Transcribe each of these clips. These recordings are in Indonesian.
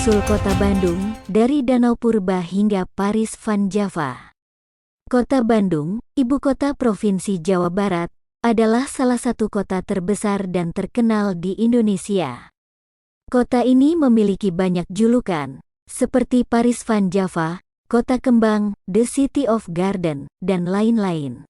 Asal-usul Kota Bandung, dari Danau Purba hingga Paris Van Java. Kota Bandung, ibu kota Provinsi Jawa Barat, adalah salah satu kota terbesar dan terkenal di Indonesia. Kota ini memiliki banyak julukan, seperti Paris Van Java, Kota Kembang, The City of Garden, dan lain-lain.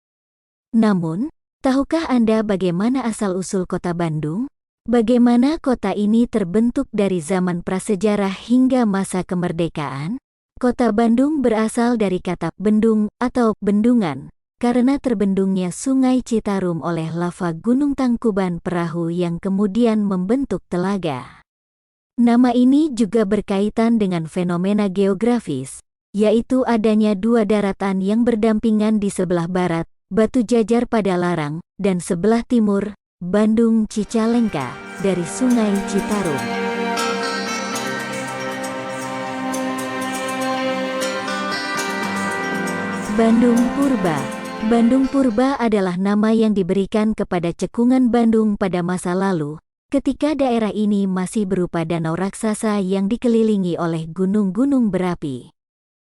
Namun, tahukah Anda bagaimana asal-usul Kota Bandung? Bagaimana kota ini terbentuk dari zaman prasejarah hingga masa kemerdekaan? Kota Bandung berasal dari kata bendung atau bendungan, karena terbendungnya Sungai Citarum oleh lava Gunung Tangkuban Perahu yang kemudian membentuk telaga. Nama ini juga berkaitan dengan fenomena geografis, yaitu adanya dua daratan yang berdampingan di sebelah barat, Batu Jajar Padalarang, dan sebelah timur, Bandung Cicalengka, dari Sungai Citarum. Bandung Purba. Bandung Purba adalah nama yang diberikan kepada cekungan Bandung pada masa lalu, ketika daerah ini masih berupa danau raksasa yang dikelilingi oleh gunung-gunung berapi.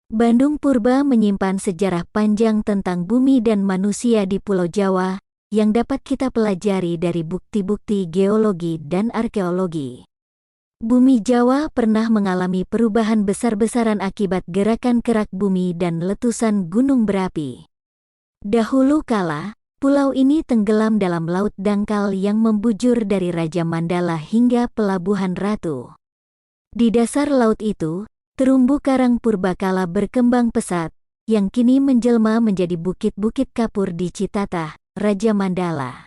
Bandung Purba menyimpan sejarah panjang tentang bumi dan manusia di Pulau Jawa, yang dapat kita pelajari dari bukti-bukti geologi dan arkeologi. Bumi Jawa pernah mengalami perubahan besar-besaran akibat gerakan kerak bumi dan letusan gunung berapi. Dahulu kala, pulau ini tenggelam dalam laut dangkal yang membujur dari Raja Mandala hingga Pelabuhan Ratu. Di dasar laut itu, terumbu karang purbakala berkembang pesat, yang kini menjelma menjadi bukit-bukit kapur di Citatah, Raja Mandala.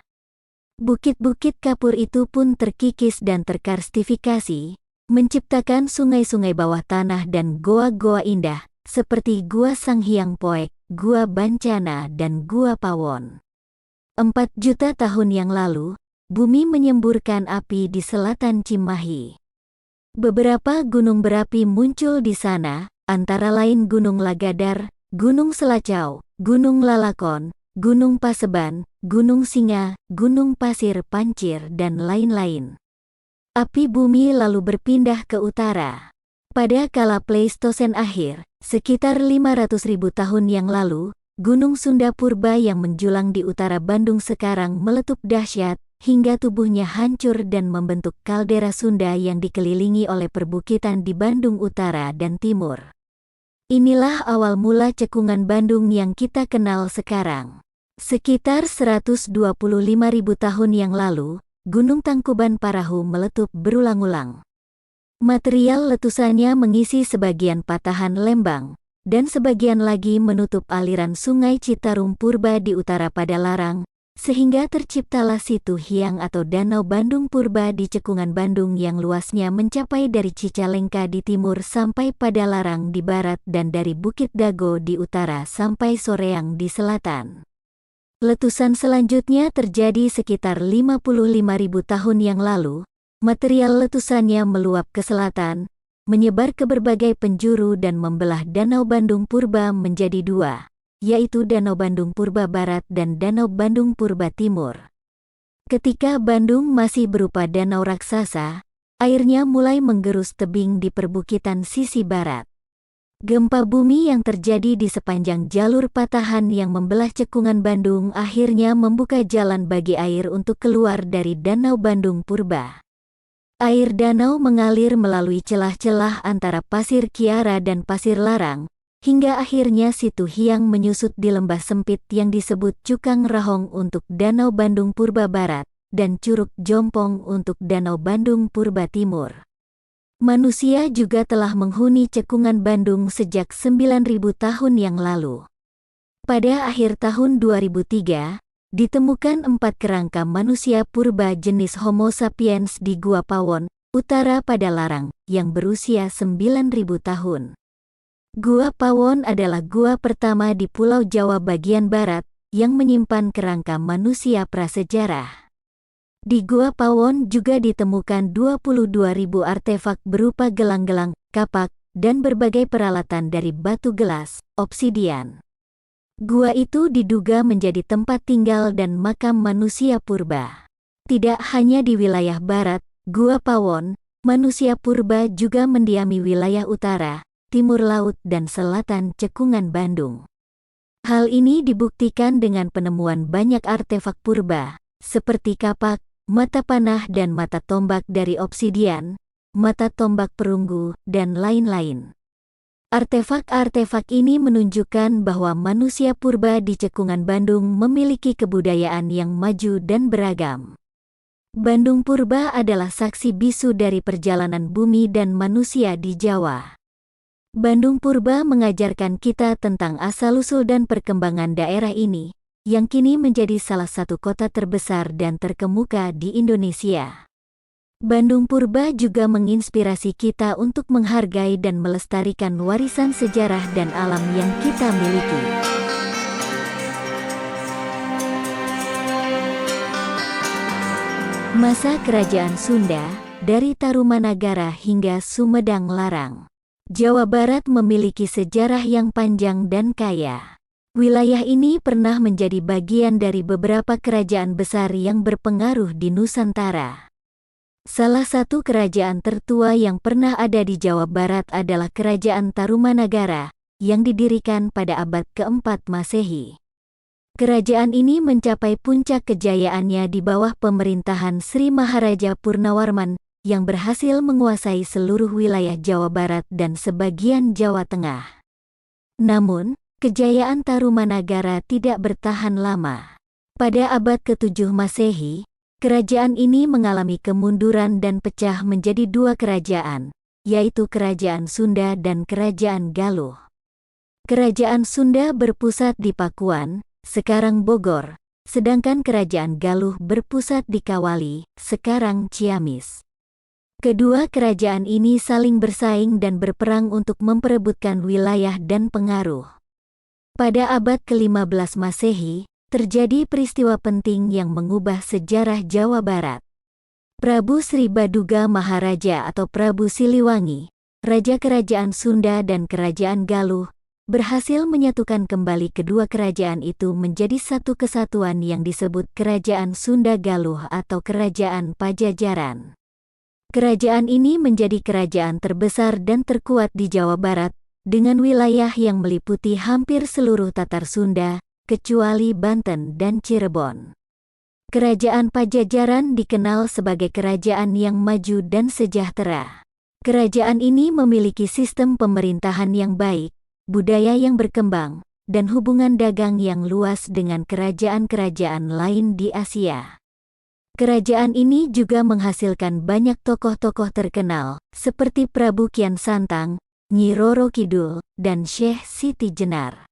Bukit-bukit kapur itu pun terkikis dan terkarstifikasi, menciptakan sungai-sungai bawah tanah dan goa-goa indah, seperti Gua Sanghyang Poek, Gua Bancana, dan Gua Pawon. 4 juta tahun yang lalu, bumi menyemburkan api di selatan Cimahi. Beberapa gunung berapi muncul di sana, antara lain Gunung Lagadar, Gunung Selacau, Gunung Lalakon, Gunung Paseban, Gunung Singa, Gunung Pasir Pancir, dan lain-lain. Api bumi lalu berpindah ke utara. Pada kala Pleistosen akhir, sekitar 500.000 tahun yang lalu, Gunung Sunda Purba yang menjulang di utara Bandung sekarang meletup dahsyat, hingga tubuhnya hancur dan membentuk kaldera Sunda yang dikelilingi oleh perbukitan di Bandung Utara dan Timur. Inilah awal mula cekungan Bandung yang kita kenal sekarang. Sekitar 125.000 tahun yang lalu, Gunung Tangkuban Parahu meletup berulang-ulang. Material letusannya mengisi sebagian patahan lembang, dan sebagian lagi menutup aliran Sungai Citarum Purba di utara Padalarang, sehingga terciptalah Situ Hyang atau Danau Bandung Purba di cekungan Bandung yang luasnya mencapai dari Cicalengka di timur sampai Padalarang di barat dan dari Bukit Dago di utara sampai Soreang di selatan. Letusan selanjutnya terjadi sekitar 55.000 tahun yang lalu. Material letusannya meluap ke selatan, menyebar ke berbagai penjuru dan membelah Danau Bandung Purba menjadi dua, yaitu Danau Bandung Purba Barat dan Danau Bandung Purba Timur. Ketika Bandung masih berupa danau raksasa, airnya mulai menggerus tebing di perbukitan sisi barat. Gempa bumi yang terjadi di sepanjang jalur patahan yang membelah cekungan Bandung akhirnya membuka jalan bagi air untuk keluar dari Danau Bandung Purba. Air danau mengalir melalui celah-celah antara Pasir Kiara dan Pasir Larang, hingga akhirnya Situ Hyang menyusut di lembah sempit yang disebut Cukang Rahong untuk Danau Bandung Purba Barat, dan Curug Jompong untuk Danau Bandung Purba Timur. Manusia juga telah menghuni cekungan Bandung sejak 9.000 tahun yang lalu. Pada akhir tahun 2003, ditemukan 4 kerangka manusia purba jenis Homo sapiens di Gua Pawon, utara Padalarang, yang berusia 9.000 tahun. Gua Pawon adalah gua pertama di Pulau Jawa bagian barat, yang menyimpan kerangka manusia prasejarah. Di Gua Pawon juga ditemukan 22.000 artefak berupa gelang-gelang, kapak, dan berbagai peralatan dari batu gelas, obsidian. Gua itu diduga menjadi tempat tinggal dan makam manusia purba. Tidak hanya di wilayah barat, Gua Pawon manusia purba juga mendiami wilayah utara, timur laut dan selatan cekungan Bandung. Hal ini dibuktikan dengan penemuan banyak artefak purba, seperti kapak, mata panah dan mata tombak dari obsidian, mata tombak perunggu, dan lain-lain. Artefak-artefak ini menunjukkan bahwa manusia purba di cekungan Bandung memiliki kebudayaan yang maju dan beragam. Bandung purba adalah saksi bisu dari perjalanan bumi dan manusia di Jawa. Bandung purba mengajarkan kita tentang asal-usul dan perkembangan daerah ini, yang kini menjadi salah satu kota terbesar dan terkemuka di Indonesia. Bandung purba juga menginspirasi kita untuk menghargai dan melestarikan warisan sejarah dan alam yang kita miliki. Masa Kerajaan Sunda, dari Tarumanagara hingga Sumedang Larang. Jawa Barat memiliki sejarah yang panjang dan kaya. Wilayah ini pernah menjadi bagian dari beberapa kerajaan besar yang berpengaruh di Nusantara. Salah satu kerajaan tertua yang pernah ada di Jawa Barat adalah Kerajaan Tarumanagara, yang didirikan pada abad ke-4 Masehi. Kerajaan ini mencapai puncak kejayaannya di bawah pemerintahan Sri Maharaja Purnawarman, yang berhasil menguasai seluruh wilayah Jawa Barat dan sebagian Jawa Tengah. Namun, kejayaan Tarumanagara tidak bertahan lama. Pada abad ke-7 Masehi, kerajaan ini mengalami kemunduran dan pecah menjadi dua kerajaan, yaitu Kerajaan Sunda dan Kerajaan Galuh. Kerajaan Sunda berpusat di Pakuan, sekarang Bogor, sedangkan Kerajaan Galuh berpusat di Kawali, sekarang Ciamis. Kedua kerajaan ini saling bersaing dan berperang untuk memperebutkan wilayah dan pengaruh. Pada abad ke-15 Masehi, terjadi peristiwa penting yang mengubah sejarah Jawa Barat. Prabu Sri Baduga Maharaja atau Prabu Siliwangi, Raja Kerajaan Sunda dan Kerajaan Galuh, berhasil menyatukan kembali kedua kerajaan itu menjadi satu kesatuan yang disebut Kerajaan Sunda Galuh atau Kerajaan Pajajaran. Kerajaan ini menjadi kerajaan terbesar dan terkuat di Jawa Barat, dengan wilayah yang meliputi hampir seluruh Tatar Sunda, kecuali Banten dan Cirebon. Kerajaan Pajajaran dikenal sebagai kerajaan yang maju dan sejahtera. Kerajaan ini memiliki sistem pemerintahan yang baik, budaya yang berkembang, dan hubungan dagang yang luas dengan kerajaan-kerajaan lain di Asia. Kerajaan ini juga menghasilkan banyak tokoh-tokoh terkenal, seperti Prabu Kian Santang, Nyi Roro Kidul, dan Syekh Siti Jenar.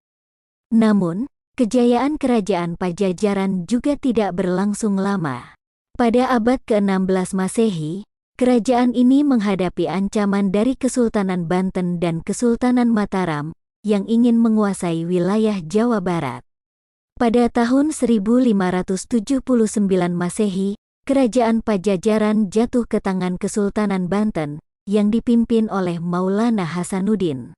Namun, kejayaan Kerajaan Pajajaran juga tidak berlangsung lama. Pada abad ke-16 Masehi, kerajaan ini menghadapi ancaman dari Kesultanan Banten dan Kesultanan Mataram, yang ingin menguasai wilayah Jawa Barat. Pada tahun 1579 Masehi, Kerajaan Pajajaran jatuh ke tangan Kesultanan Banten, yang dipimpin oleh Maulana Hasanuddin.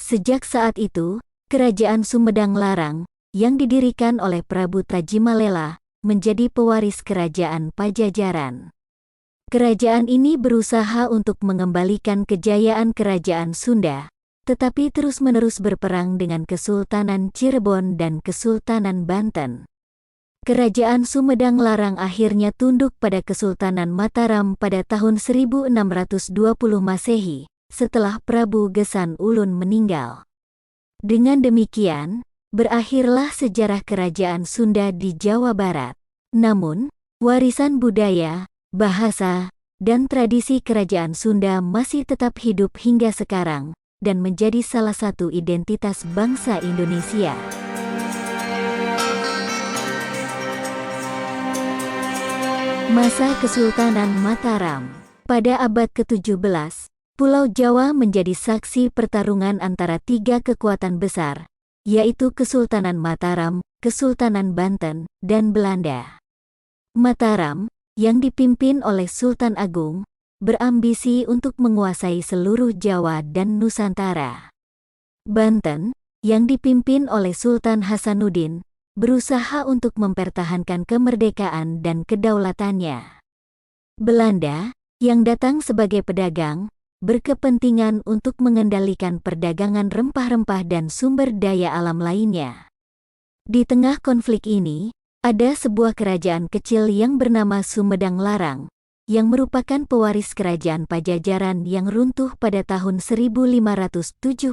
Sejak saat itu, Kerajaan Sumedang Larang, yang didirikan oleh Prabu Tajimalela, menjadi pewaris Kerajaan Pajajaran. Kerajaan ini berusaha untuk mengembalikan kejayaan Kerajaan Sunda, tetapi terus-menerus berperang dengan Kesultanan Cirebon dan Kesultanan Banten. Kerajaan Sumedang Larang akhirnya tunduk pada Kesultanan Mataram pada tahun 1620 Masehi, setelah Prabu Gesan Ulun meninggal. Dengan demikian, berakhirlah sejarah Kerajaan Sunda di Jawa Barat. Namun, warisan budaya, bahasa, dan tradisi Kerajaan Sunda masih tetap hidup hingga sekarang, dan menjadi salah satu identitas bangsa Indonesia. Masa Kesultanan Mataram. Pada abad ke-17, Pulau Jawa menjadi saksi pertarungan antara tiga kekuatan besar, yaitu Kesultanan Mataram, Kesultanan Banten, dan Belanda. Mataram, yang dipimpin oleh Sultan Agung, berambisi untuk menguasai seluruh Jawa dan Nusantara. Banten, yang dipimpin oleh Sultan Hasanuddin, berusaha untuk mempertahankan kemerdekaan dan kedaulatannya. Belanda, yang datang sebagai pedagang, berkepentingan untuk mengendalikan perdagangan rempah-rempah dan sumber daya alam lainnya. Di tengah konflik ini, ada sebuah kerajaan kecil yang bernama Sumedang Larang, yang merupakan pewaris kerajaan Pajajaran yang runtuh pada tahun 1579.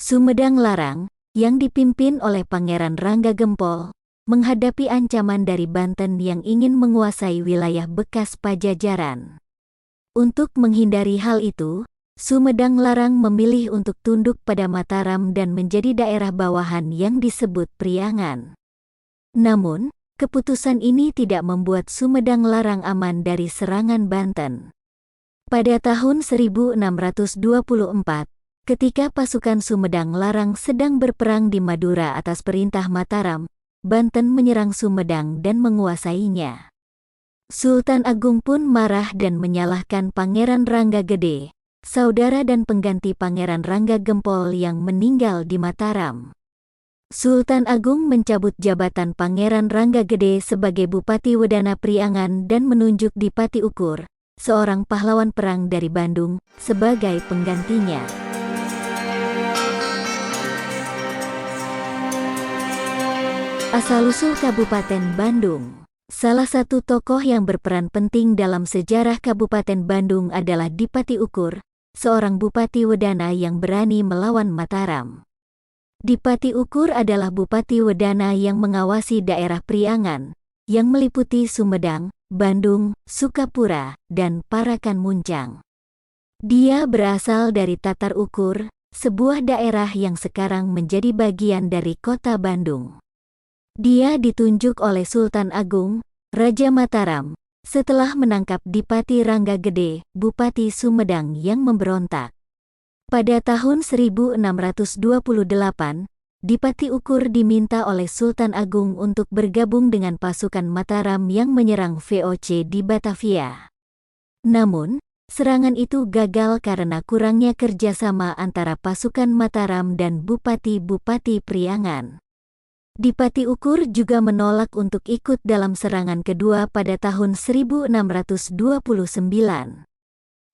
Sumedang Larang, yang dipimpin oleh Pangeran Rangga Gempol, menghadapi ancaman dari Banten yang ingin menguasai wilayah bekas Pajajaran. Untuk menghindari hal itu, Sumedang Larang memilih untuk tunduk pada Mataram dan menjadi daerah bawahan yang disebut Priangan. Namun, keputusan ini tidak membuat Sumedang Larang aman dari serangan Banten. Pada tahun 1624, ketika pasukan Sumedang Larang sedang berperang di Madura atas perintah Mataram, Banten menyerang Sumedang dan menguasainya. Sultan Agung pun marah dan menyalahkan Pangeran Rangga Gede, saudara dan pengganti Pangeran Rangga Gempol yang meninggal di Mataram. Sultan Agung mencabut jabatan Pangeran Rangga Gede sebagai Bupati Wedana Priangan dan menunjuk Dipati Ukur, seorang pahlawan perang dari Bandung, sebagai penggantinya. Asal-usul Kabupaten Bandung. Salah satu tokoh yang berperan penting dalam sejarah Kabupaten Bandung adalah Dipati Ukur, seorang Bupati Wedana yang berani melawan Mataram. Dipati Ukur adalah Bupati Wedana yang mengawasi daerah Priangan, yang meliputi Sumedang, Bandung, Sukapura, dan Parakan Muncang. Dia berasal dari Tatar Ukur, sebuah daerah yang sekarang menjadi bagian dari kota Bandung. Dia ditunjuk oleh Sultan Agung, Raja Mataram, setelah menangkap Dipati Rangga Gede, Bupati Sumedang yang memberontak. Pada tahun 1628, Dipati Ukur diminta oleh Sultan Agung untuk bergabung dengan pasukan Mataram yang menyerang VOC di Batavia. Namun, serangan itu gagal karena kurangnya kerjasama antara pasukan Mataram dan bupati-bupati Priangan. Dipati Ukur juga menolak untuk ikut dalam serangan kedua pada tahun 1629.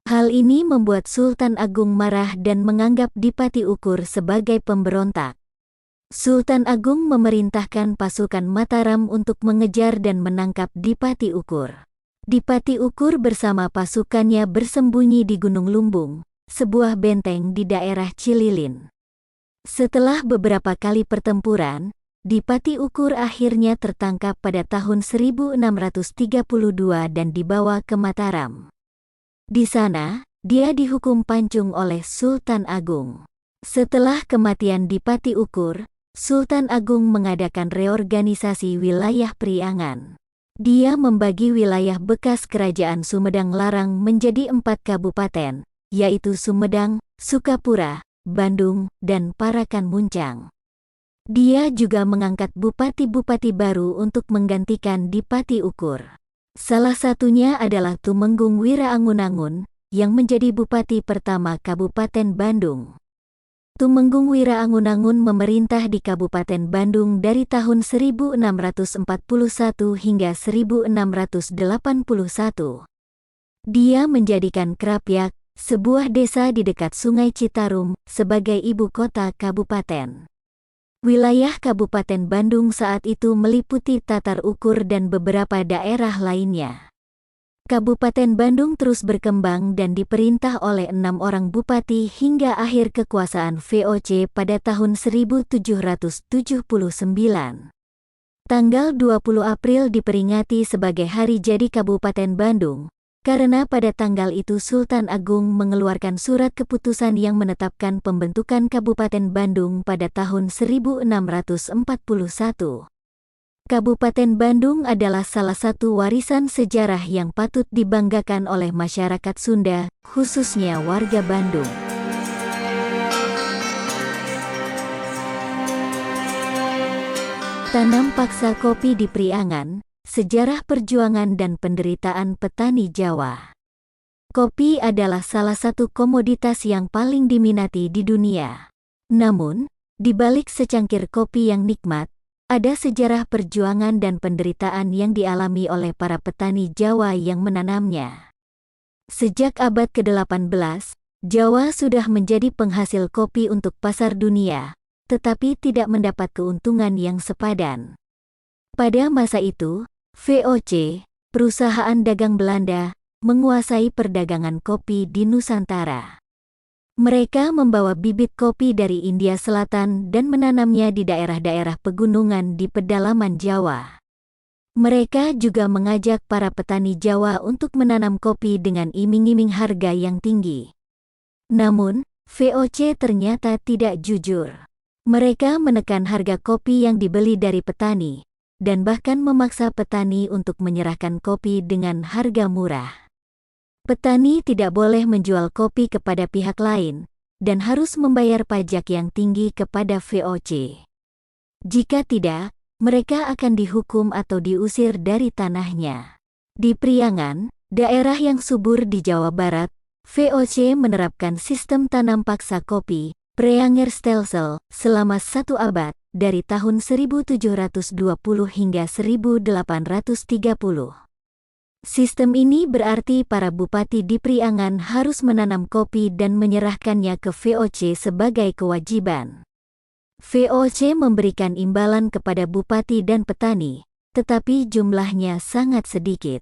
Hal ini membuat Sultan Agung marah dan menganggap Dipati Ukur sebagai pemberontak. Sultan Agung memerintahkan pasukan Mataram untuk mengejar dan menangkap Dipati Ukur. Dipati Ukur bersama pasukannya bersembunyi di Gunung Lumbung, sebuah benteng di daerah Cililin. Setelah beberapa kali pertempuran, Dipati Ukur akhirnya tertangkap pada tahun 1632 dan dibawa ke Mataram. Di sana, dia dihukum pancung oleh Sultan Agung. Setelah kematian Dipati Ukur, Sultan Agung mengadakan reorganisasi wilayah Priangan. Dia membagi wilayah bekas Kerajaan Sumedang Larang menjadi 4 kabupaten, yaitu Sumedang, Sukapura, Bandung, dan Parakan Muncang. Dia juga mengangkat bupati-bupati baru untuk menggantikan Dipati Ukur. Salah satunya adalah Tumenggung Wiraangun-Angun, yang menjadi bupati pertama Kabupaten Bandung. Tumenggung Wiraangun-Angun memerintah di Kabupaten Bandung dari tahun 1641 hingga 1681. Dia menjadikan Krapyak, sebuah desa di dekat Sungai Citarum, sebagai ibu kota kabupaten. Wilayah Kabupaten Bandung saat itu meliputi Tatar Ukur dan beberapa daerah lainnya. Kabupaten Bandung terus berkembang dan diperintah oleh 6 orang bupati hingga akhir kekuasaan VOC pada tahun 1779. Tanggal 20 April diperingati sebagai Hari Jadi Kabupaten Bandung, karena pada tanggal itu Sultan Agung mengeluarkan surat keputusan yang menetapkan pembentukan Kabupaten Bandung pada tahun 1641. Kabupaten Bandung adalah salah satu warisan sejarah yang patut dibanggakan oleh masyarakat Sunda, khususnya warga Bandung. Tanam paksa kopi di Priangan. Sejarah perjuangan dan penderitaan petani Jawa. Kopi adalah salah satu komoditas yang paling diminati di dunia. Namun, di balik secangkir kopi yang nikmat, Ada sejarah perjuangan dan penderitaan yang dialami oleh para petani Jawa yang menanamnya. Sejak abad ke-18, Jawa sudah menjadi penghasil kopi untuk pasar dunia, tetapi tidak mendapat keuntungan yang sepadan. Pada masa itu, VOC, perusahaan dagang Belanda, menguasai perdagangan kopi di Nusantara. Mereka membawa bibit kopi dari India Selatan dan menanamnya di daerah-daerah pegunungan di pedalaman Jawa. Mereka juga mengajak para petani Jawa untuk menanam kopi dengan iming-iming harga yang tinggi. Namun, VOC ternyata tidak jujur. Mereka menekan harga kopi yang dibeli dari petani, dan bahkan memaksa petani untuk menyerahkan kopi dengan harga murah. Petani tidak boleh menjual kopi kepada pihak lain, dan harus membayar pajak yang tinggi kepada VOC. Jika tidak, mereka akan dihukum atau diusir dari tanahnya. Di Priangan, daerah yang subur di Jawa Barat, VOC menerapkan sistem tanam paksa kopi, Preangerstelsel, selama 1 abad, dari tahun 1720 hingga 1830. Sistem ini berarti para bupati di Priangan harus menanam kopi dan menyerahkannya ke VOC sebagai kewajiban. VOC memberikan imbalan kepada bupati dan petani, tetapi jumlahnya sangat sedikit.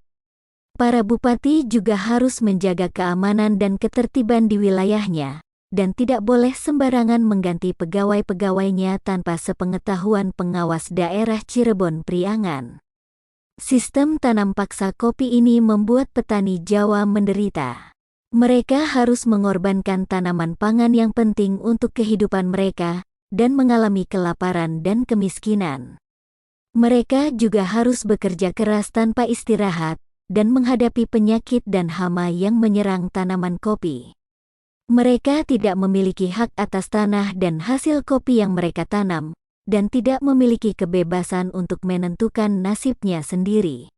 Para bupati juga harus menjaga keamanan dan ketertiban di wilayahnya, dan tidak boleh sembarangan mengganti pegawai-pegawainya tanpa sepengetahuan pengawas daerah Cirebon Priangan. Sistem tanam paksa kopi ini membuat petani Jawa menderita. Mereka harus mengorbankan tanaman pangan yang penting untuk kehidupan mereka, dan mengalami kelaparan dan kemiskinan. Mereka juga harus bekerja keras tanpa istirahat, dan menghadapi penyakit dan hama yang menyerang tanaman kopi. Mereka tidak memiliki hak atas tanah dan hasil kopi yang mereka tanam, dan tidak memiliki kebebasan untuk menentukan nasibnya sendiri.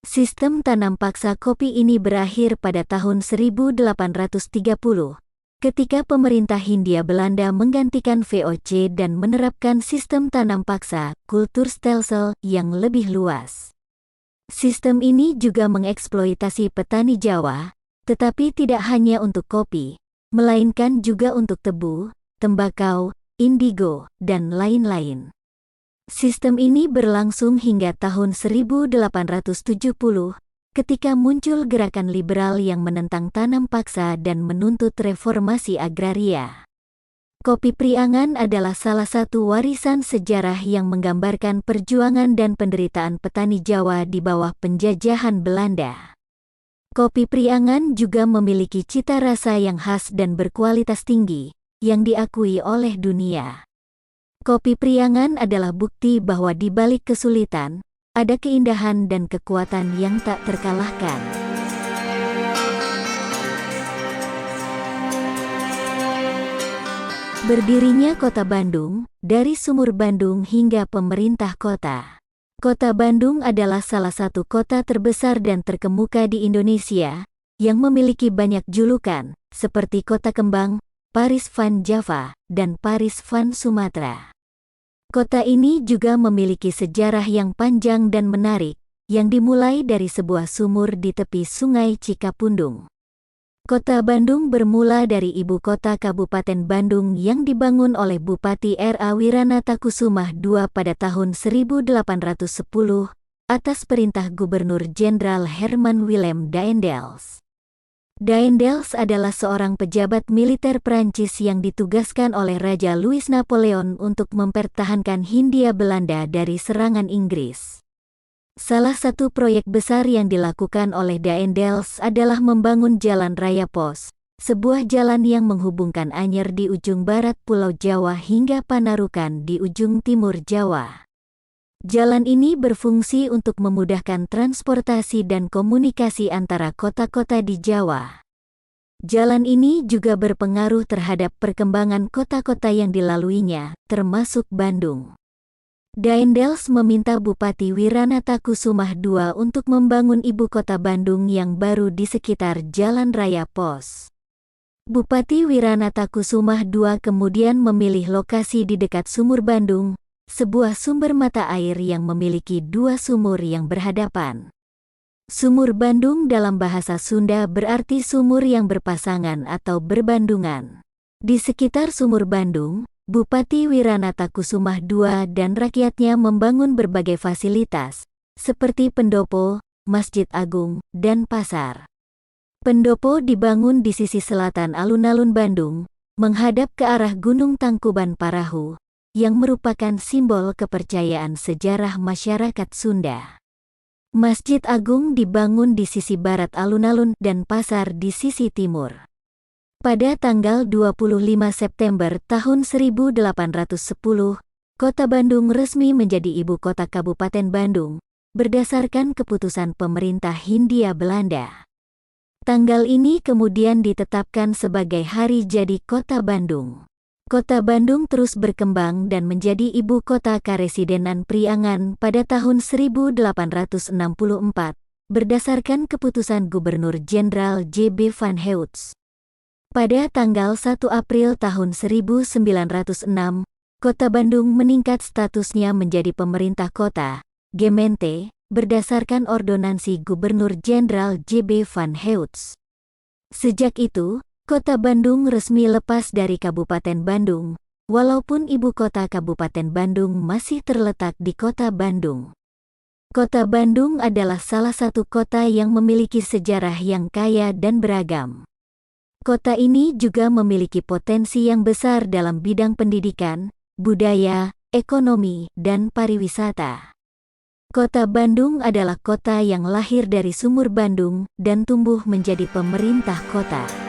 Sistem tanam paksa kopi ini berakhir pada tahun 1830, ketika pemerintah Hindia Belanda menggantikan VOC dan menerapkan sistem tanam paksa, Kulturstelsel, yang lebih luas. Sistem ini juga mengeksploitasi petani Jawa, tetapi tidak hanya untuk kopi, melainkan juga untuk tebu, tembakau, indigo, dan lain-lain. Sistem ini berlangsung hingga tahun 1870, ketika muncul gerakan liberal yang menentang tanam paksa dan menuntut reformasi agraria. Kopi Priangan adalah salah satu warisan sejarah yang menggambarkan perjuangan dan penderitaan petani Jawa di bawah penjajahan Belanda. Kopi Priangan juga memiliki cita rasa yang khas dan berkualitas tinggi, yang diakui oleh dunia. Kopi Priangan adalah bukti bahwa di balik kesulitan, ada keindahan dan kekuatan yang tak terkalahkan. Berdirinya Kota Bandung, dari sumur Bandung hingga pemerintah kota. Kota Bandung adalah salah satu kota terbesar dan terkemuka di Indonesia, yang memiliki banyak julukan, seperti Kota Kembang, Paris van Java, dan Paris van Sumatera. Kota ini juga memiliki sejarah yang panjang dan menarik, yang dimulai dari sebuah sumur di tepi Sungai Cikapundung. Kota Bandung bermula dari ibu kota Kabupaten Bandung yang dibangun oleh Bupati R.A. Wiranata-Kusumah II pada tahun 1810, atas perintah Gubernur Jenderal Herman Willem Daendels. Daendels adalah seorang pejabat militer Prancis yang ditugaskan oleh Raja Louis Napoleon untuk mempertahankan Hindia Belanda dari serangan Inggris. Salah satu proyek besar yang dilakukan oleh Daendels adalah membangun Jalan Raya Pos, sebuah jalan yang menghubungkan Anyer di ujung barat Pulau Jawa hingga Panarukan di ujung timur Jawa. Jalan ini berfungsi untuk memudahkan transportasi dan komunikasi antara kota-kota di Jawa. Jalan ini juga berpengaruh terhadap perkembangan kota-kota yang dilaluinya, termasuk Bandung. Daendels meminta Bupati Wiranata-Kusumah II untuk membangun ibu kota Bandung yang baru di sekitar Jalan Raya Pos. Bupati Wiranata-Kusumah II kemudian memilih lokasi di dekat Sumur Bandung, sebuah sumber mata air yang memiliki dua sumur yang berhadapan. Sumur Bandung dalam bahasa Sunda berarti sumur yang berpasangan atau berbandungan. Di sekitar sumur Bandung, Bupati Wiranata Kusumah II dan rakyatnya membangun berbagai fasilitas, seperti pendopo, masjid agung, dan pasar. Pendopo dibangun di sisi selatan alun-alun Bandung, menghadap ke arah Gunung Tangkuban Parahu, yang merupakan simbol kepercayaan sejarah masyarakat Sunda. Masjid Agung dibangun di sisi barat alun-alun dan pasar di sisi timur. Pada tanggal 25 September tahun 1810, Kota Bandung resmi menjadi ibu kota Kabupaten Bandung, berdasarkan keputusan pemerintah Hindia Belanda. Tanggal ini kemudian ditetapkan sebagai hari jadi Kota Bandung. Kota Bandung terus berkembang dan menjadi ibu kota Karesidenan Priangan pada tahun 1864, berdasarkan keputusan Gubernur Jenderal J.B. Van Heuts. Pada tanggal 1 April tahun 1906, Kota Bandung meningkat statusnya menjadi pemerintah kota, Gemeente, berdasarkan ordonansi Gubernur Jenderal J.B. Van Heuts. Sejak itu, Kota Bandung resmi lepas dari Kabupaten Bandung, walaupun ibu kota Kabupaten Bandung masih terletak di Kota Bandung. Kota Bandung adalah salah satu kota yang memiliki sejarah yang kaya dan beragam. Kota ini juga memiliki potensi yang besar dalam bidang pendidikan, budaya, ekonomi, dan pariwisata. Kota Bandung adalah kota yang lahir dari sumur Bandung dan tumbuh menjadi pemerintah kota.